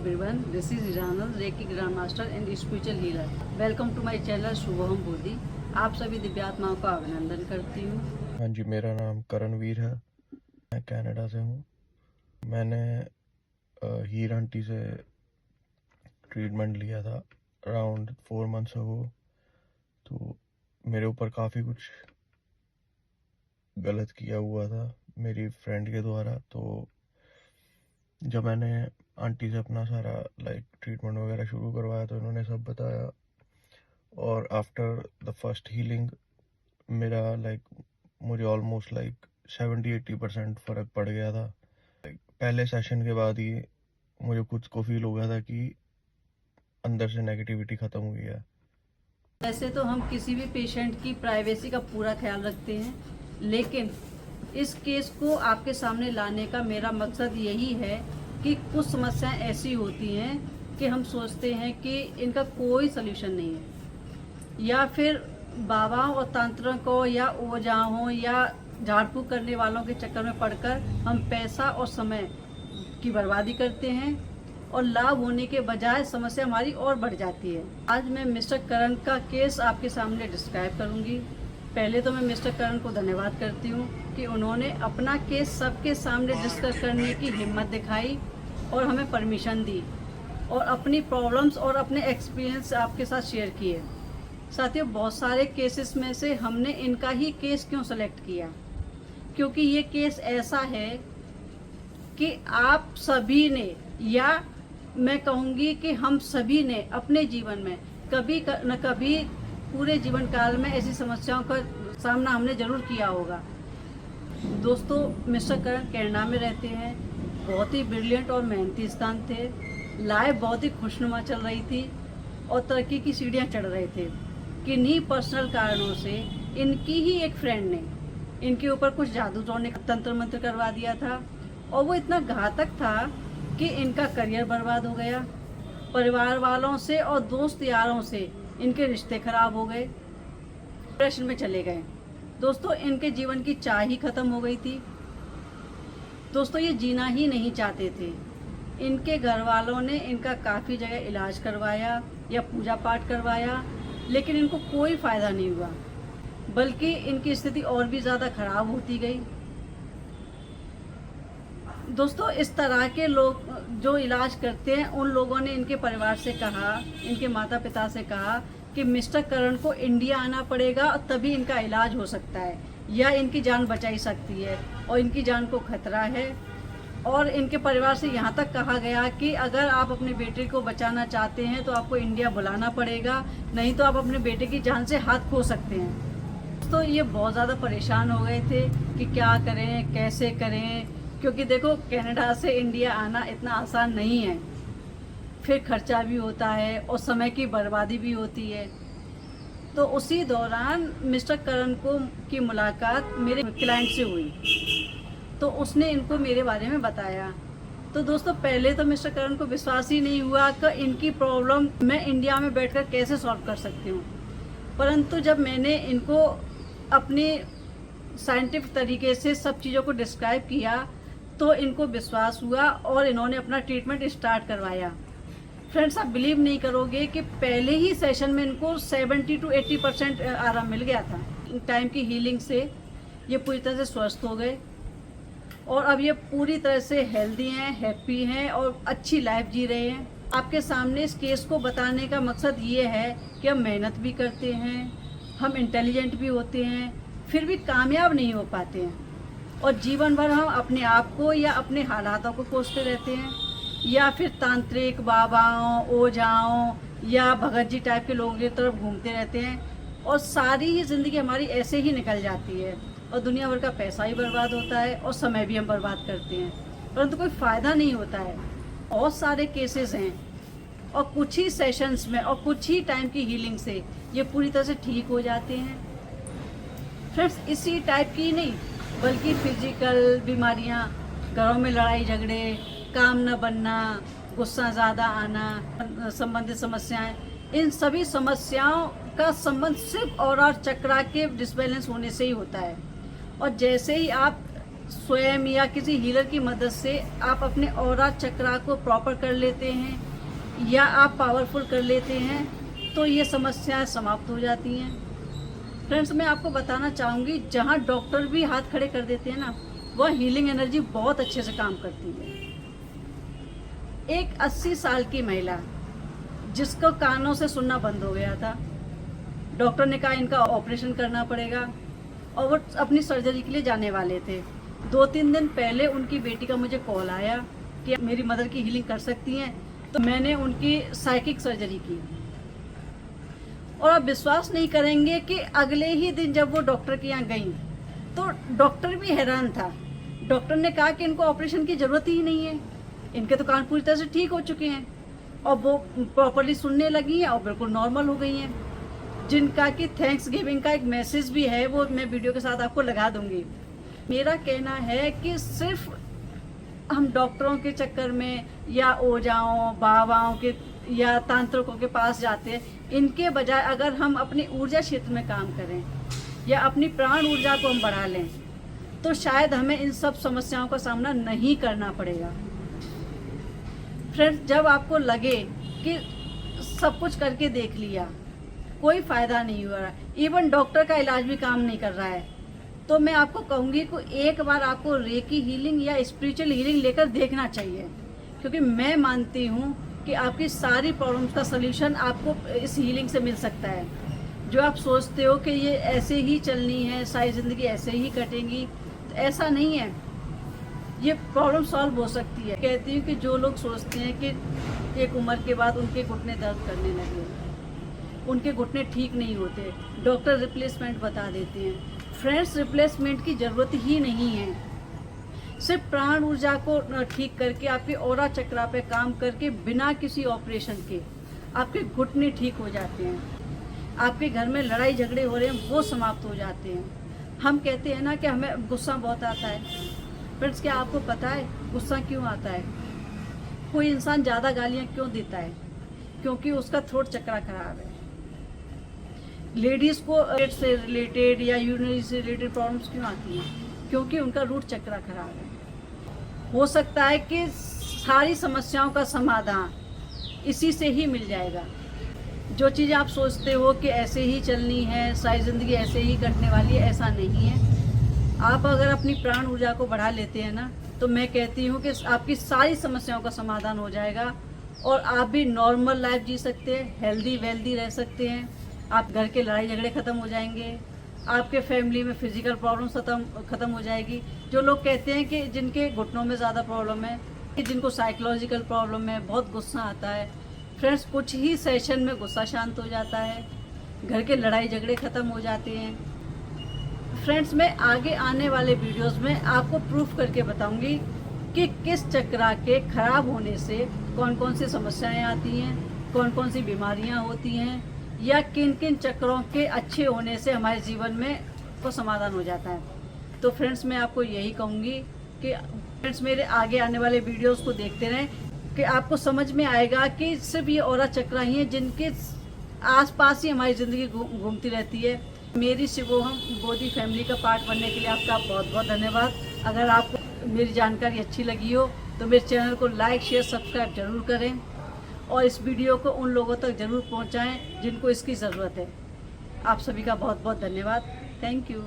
everyone, this is Iranal, Reiki Grandmaster and Spiritual Healer. Welcome to my channel Shubham Bodhi. आप सभी दिव्यात्माओं का अभिनंदन करती हूँ। हाँ जी, मेरा नाम करणवीर है। मैं कनाडा से हूँ। मैंने हीर आंटी से ट्रीटमेंट लिया था अराउंड 4 मंथ्स अगो। तो मेरे ऊपर काफ़ी कुछ गलत किया हुआ था मेरी फ्रेंड के द्वारा। तो जब मैंने आंटी से अपना सारा ट्रीटमेंट वगैरह शुरू करवाया तो इन्होंने सब बताया, और आफ्टर द फर्स्ट हीलिंग मेरा मुझे ऑलमोस्ट 70-80% फ़र्क पड़ गया था। पहले सेशन के बाद ही मुझे खुद को फील हो गया था कि अंदर से नेगेटिविटी ख़त्म हुई है। वैसे तो हम किसी भी पेशेंट की प्राइवेसी का पूरा ख्याल रखते हैं, लेकिन इस केस को आपके सामने लाने का मेरा मकसद यही है कि कुछ समस्याएं ऐसी होती हैं कि हम सोचते हैं कि इनका कोई सल्यूशन नहीं है, या फिर बाबाओं और तांत्रिकों या ओझाओं या झाड़ फूक करने वालों के चक्कर में पड़कर हम पैसा और समय की बर्बादी करते हैं और लाभ होने के बजाय समस्या हमारी और बढ़ जाती है। आज मैं मिस्टर करण का केस आपके सामने डिस्क्राइब करूंगी। पहले तो मैं मिस्टर करण को धन्यवाद करती हूँ कि उन्होंने अपना केस सबके सामने डिस्कस करने की हिम्मत दिखाई और हमें परमिशन दी और अपनी प्रॉब्लम्स और अपने एक्सपीरियंस आपके साथ शेयर किए। साथियों, बहुत सारे केसेस में से हमने इनका ही केस क्यों सेलेक्ट किया? क्योंकि ये केस ऐसा है कि आप सभी ने, या मैं कहूँगी कि हम सभी ने अपने जीवन में कभी न कभी पूरे जीवन काल में ऐसी समस्याओं का सामना हमने जरूर किया होगा। दोस्तों, मिस्टर करण कनाडा में रहते हैं। बहुत ही ब्रिलियंट और मेहनती इंसान थे। लाइफ बहुत ही खुशनुमा चल रही थी और तरक्की की सीढ़ियाँ चढ़ रहे थे। किन्हीं पर्सनल कारणों से इनकी ही एक फ्रेंड ने इनके ऊपर कुछ जादू टोने तंत्र मंत्र करवा दिया था, और वो इतना घातक था कि इनका करियर बर्बाद हो गया। परिवार वालों से और दोस्त यारों से इनके रिश्ते खराब हो गए, डिप्रेशन में चले गए। दोस्तों, इनके जीवन की चाह ही खत्म हो गई थी। दोस्तों, ये जीना ही नहीं चाहते थे। इनके घर वालों ने इनका काफ़ी जगह इलाज करवाया या पूजा पाठ करवाया, लेकिन इनको कोई फ़ायदा नहीं हुआ, बल्कि इनकी स्थिति और भी ज़्यादा खराब होती गई। दोस्तों, इस तरह के लोग जो इलाज करते हैं, उन लोगों ने इनके परिवार से कहा, इनके माता पिता से कहा कि मिस्टर करण को इंडिया आना पड़ेगा, तभी इनका इलाज हो सकता है या इनकी जान बचाई सकती है, और इनकी जान को खतरा है। और इनके परिवार से यहाँ तक कहा गया कि अगर आप अपने बेटे को बचाना चाहते हैं तो आपको इंडिया बुलाना पड़ेगा, नहीं तो आप अपने बेटे की जान से हाथ खो सकते हैं। तो ये बहुत ज़्यादा परेशान हो गए थे कि क्या करें, कैसे करें, क्योंकि देखो, कनाडा से इंडिया आना इतना आसान नहीं है। फिर खर्चा भी होता है और समय की बर्बादी भी होती है। तो उसी दौरान मिस्टर करण की मुलाकात मेरे क्लाइंट से हुई, तो उसने इनको मेरे बारे में बताया। तो दोस्तों, पहले तो मिस्टर करण को विश्वास ही नहीं हुआ कि इनकी प्रॉब्लम मैं इंडिया में बैठकर कैसे सॉल्व कर सकती हूँ। परंतु जब मैंने इनको अपनी साइंटिफिक तरीके से सब चीज़ों को डिस्क्राइब किया तो इनको विश्वास हुआ और इन्होंने अपना ट्रीटमेंट स्टार्ट करवाया। फ्रेंड्स, आप बिलीव नहीं करोगे कि पहले ही सेशन में इनको 70-80% आराम मिल गया था। टाइम की हीलिंग से ये पूरी तरह से स्वस्थ हो गए और अब ये पूरी तरह से हेल्दी हैं, हैप्पी हैं और अच्छी लाइफ जी रहे हैं। आपके सामने इस केस को बताने का मकसद ये है कि हम मेहनत भी करते हैं, हम इंटेलिजेंट भी होते हैं, फिर भी कामयाब नहीं हो पाते हैं, और जीवन भर हम अपने आप को या अपने हालातों को कोसते रहते हैं, या फिर तांत्रिक, बाबाओं, ओझाओं या भगत जी टाइप के लोगों की तरफ घूमते रहते हैं, और सारी ही ज़िंदगी हमारी ऐसे ही निकल जाती है और दुनिया भर का पैसा ही बर्बाद होता है और समय भी हम बर्बाद करते हैं, परंतु कोई फ़ायदा नहीं होता है। बहुत सारे केसेस हैं और कुछ ही सेशंस में और कुछ ही टाइम की हीलिंग से ये पूरी तरह से ठीक हो जाते हैं। फ्रेंड्स, इसी टाइप की नहीं बल्कि फिजिकल बीमारियां, घरों में लड़ाई झगड़े, काम न बनना, गुस्सा ज़्यादा आना, संबंधित समस्याएं, इन सभी समस्याओं का संबंध सिर्फ और चक्रा के डिसबैलेंस होने से ही होता है। और जैसे ही आप स्वयं या किसी हीलर की मदद से आप अपने ऑरा चक्रा को प्रॉपर कर लेते हैं या आप पावरफुल कर लेते हैं तो ये समस्याएं समाप्त हो जाती हैं। फ्रेंड्स, मैं आपको बताना चाहूँगी, जहाँ डॉक्टर भी हाथ खड़े कर देते हैं ना, वह हीलिंग एनर्जी बहुत अच्छे से काम करती है। एक 80 साल की महिला जिसको कानों से सुनना बंद हो गया था, डॉक्टर ने कहा इनका ऑपरेशन करना पड़ेगा और वो अपनी सर्जरी के लिए जाने वाले थे। 2-3 दिन पहले उनकी बेटी का मुझे कॉल आया कि मेरी मदर की हीलिंग कर सकती हैं, तो मैंने उनकी साइकिक सर्जरी की। और आप विश्वास नहीं करेंगे कि अगले ही दिन जब वो डॉक्टर के यहाँ गई तो डॉक्टर भी हैरान था। डॉक्टर ने कहा कि इनको ऑपरेशन की ज़रूरत ही नहीं है, इनके तो कान पूरी तरह से ठीक हो चुके हैं और वो प्रॉपरली सुनने लगी हैं और बिल्कुल नॉर्मल हो गई हैं। जिनका कि थैंक्स गिविंग का एक मैसेज भी है, वो मैं वीडियो के साथ आपको लगा दूंगी। मेरा कहना है कि सिर्फ हम डॉक्टरों के चक्कर में या ओझाओं बाबाओं के या तांत्रिकों के पास जाते हैं, इनके बजाय अगर हम अपनी ऊर्जा क्षेत्र में काम करें या अपनी प्राण ऊर्जा को हम बढ़ा लें तो शायद हमें इन सब समस्याओं का सामना नहीं करना पड़ेगा। फ्रेंड्स, जब आपको लगे कि सब कुछ करके देख लिया, कोई फ़ायदा नहीं हो रहा, इवन डॉक्टर का इलाज भी काम नहीं कर रहा है, तो मैं आपको कहूँगी कि एक बार आपको रेकी हीलिंग या स्पिरिचुअल हीलिंग लेकर देखना चाहिए, क्योंकि मैं मानती हूँ कि आपकी सारी प्रॉब्लम्स का सलूशन आपको इस हीलिंग से मिल सकता है। जो आप सोचते हो कि ये ऐसे ही चलनी है, सारी ज़िंदगी ऐसे ही कटेंगी, तो ऐसा नहीं है। ये प्रॉब्लम सॉल्व हो सकती है। कहती हूँ कि जो लोग सोचते हैं कि एक उम्र के बाद उनके घुटने दर्द करने लगे, उनके घुटने ठीक नहीं होते, डॉक्टर रिप्लेसमेंट बता देते हैं। फ्रेंड्स, रिप्लेसमेंट की ज़रूरत ही नहीं है। सिर्फ प्राण ऊर्जा को ठीक करके, आपके ऑरा चक्रा पे काम करके, बिना किसी ऑपरेशन के आपके घुटने ठीक हो जाते हैं। आपके घर में लड़ाई झगड़े हो रहे हैं वो समाप्त हो जाते हैं। हम कहते हैं ना कि हमें गुस्सा बहुत आता है। फ्रेंड्स, क्या आपको पता है गुस्सा क्यों आता है? कोई इंसान ज़्यादा गालियाँ क्यों देता है? क्योंकि उसका थ्रोट चक्रा खराब है। लेडीज़ को पेट से रिलेटेड या यूरिनरी से रिलेटेड प्रॉब्लम्स क्यों आती हैं? क्योंकि उनका रूट चक्रा खराब है। हो सकता है कि सारी समस्याओं का समाधान इसी से ही मिल जाएगा। जो चीज़ आप सोचते हो कि ऐसे ही चलनी है, सारी ज़िंदगी ऐसे ही कटने वाली है, ऐसा नहीं है। आप अगर अपनी प्राण ऊर्जा को बढ़ा लेते हैं ना, तो मैं कहती हूँ कि आपकी सारी समस्याओं का समाधान हो जाएगा और आप भी नॉर्मल लाइफ जी सकते हैं, हेल्दी वेल्दी रह सकते हैं। आप घर के लड़ाई झगड़े ख़त्म हो जाएंगे, आपके फैमिली में फिजिकल प्रॉब्लम ख़त्म हो जाएगी। जो लोग कहते हैं कि जिनके घुटनों में ज़्यादा प्रॉब्लम है, कि जिनको साइकोलॉजिकल प्रॉब्लम है, बहुत गुस्सा आता है, फ्रेंड्स, कुछ ही सेशन में गुस्सा शांत हो जाता है, घर के लड़ाई झगड़े ख़त्म हो जाते हैं। फ्रेंड्स, मैं आगे आने वाले वीडियोस में आपको प्रूफ करके बताऊंगी कि किस चक्रा के खराब होने से कौन कौन सी समस्याएं आती हैं, कौन कौन सी बीमारियां होती हैं, या किन किन चक्रों के अच्छे होने से हमारे जीवन में को समाधान हो जाता है। तो फ्रेंड्स, मैं आपको यही कहूँगी कि फ्रेंड्स मेरे आगे आने वाले वीडियोस को देखते रहें कि आपको समझ में आएगा कि सिर्फ ये ऑरा चक्रा ही है जिनके आसपास ही हमारी ज़िंदगी घूमती रहती है। मेरी शिवोहम बोधी फैमिली का पार्ट बनने के लिए आपका बहुत बहुत धन्यवाद। अगर आपको मेरी जानकारी अच्छी लगी हो तो मेरे चैनल को लाइक शेयर सब्सक्राइब जरूर करें और इस वीडियो को उन लोगों तक ज़रूर पहुंचाएं जिनको इसकी ज़रूरत है। आप सभी का बहुत बहुत धन्यवाद। Thank you.